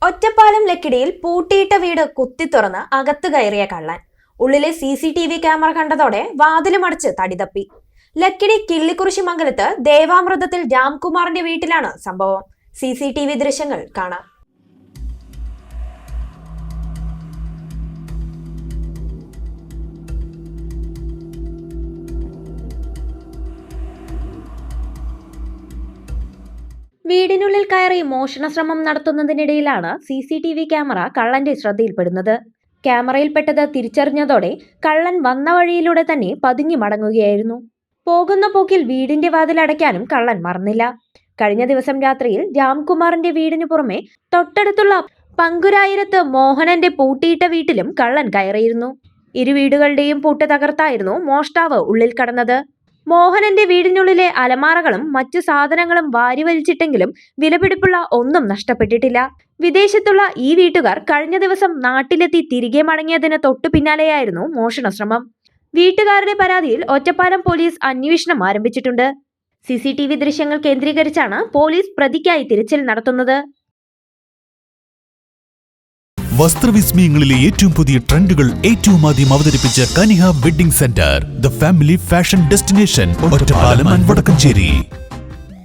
ഒറ്റപ്പാലം ലക്കിടിയിൽ പൂട്ടിയിട്ട വീട് കുത്തിത്തുറന്ന് അകത്തു കയറിയ കള്ളൻ. ഉള്ളിലെ CCTV ക്യാമറ കണ്ടതോടെ വാതിലുമടച്ച് തടിതപ്പി. ലക്കിടി കിള്ളിക്കുറിശി മംഗലത്ത് ദേവാമൃതത്തിൽ രാംകുമാറിന്റെ വീട്ടിലാണ് സംഭവം. CCTV ദൃശ്യങ്ങൾ കാണാം. വീടിനുള്ളിൽ കയറി മോഷണ ശ്രമം നടത്തുന്നതിനിടയിലാണ് CCTV ക്യാമറ കള്ളന്റെ ശ്രദ്ധയിൽപ്പെടുന്നത്. ക്യാമറയിൽപ്പെട്ടത് തിരിച്ചറിഞ്ഞതോടെ കള്ളൻ വന്ന വഴിയിലൂടെ തന്നെ പതുങ്ങി മടങ്ങുകയായിരുന്നു. പോകുന്ന പോക്കിൽ വീടിന്റെ വാതിലടയ്ക്കാനും കള്ളൻ മറന്നില്ല. കഴിഞ്ഞ ദിവസം രാത്രിയിൽ രാംകുമാറിന്റെ വീടിനു പുറമെ തൊട്ടടുത്തുള്ള പങ്കുരായിരത്ത് മോഹനന്റെ പൂട്ടിയിട്ട വീട്ടിലും കള്ളൻ കയറിയിരുന്നു. ഇരു വീടുകളുടെയും പൂട്ട് തകർത്തായിരുന്നു മോഷ്ടാവ് ഉള്ളിൽ കടന്നത്. മോഹനന്റെ വീടിനുള്ളിലെ അലമാറകളും മറ്റു സാധനങ്ങളും വാരിവലിച്ചിട്ടെങ്കിലും വിലപിടിപ്പുള്ള ഒന്നും നഷ്ടപ്പെട്ടിട്ടില്ല. വിദേശത്തുള്ള ഈ വീട്ടുകാർ കഴിഞ്ഞ ദിവസം നാട്ടിലെത്തി തിരികെ മടങ്ങിയതിന് തൊട്ടു പിന്നാലെയായിരുന്നു മോഷണ ശ്രമം. വീട്ടുകാരുടെ പരാതിയിൽ ഒറ്റപ്പാലം പോലീസ് അന്വേഷണം ആരംഭിച്ചിട്ടുണ്ട്. CCTV ദൃശ്യങ്ങൾ കേന്ദ്രീകരിച്ചാണ് പോലീസ് പ്രതിക്കായി തിരച്ചിൽ നടത്തുന്നത്. വസ്ത്രവിസ്മയങ്ങളിലെ ഏറ്റവും പുതിയ ട്രെൻഡുകൾ ഏറ്റവും ആദ്യം അവതരിപ്പിച്ച Kaniha wedding centre, the family fashion destination, Ottapalam and Vadakkanchery.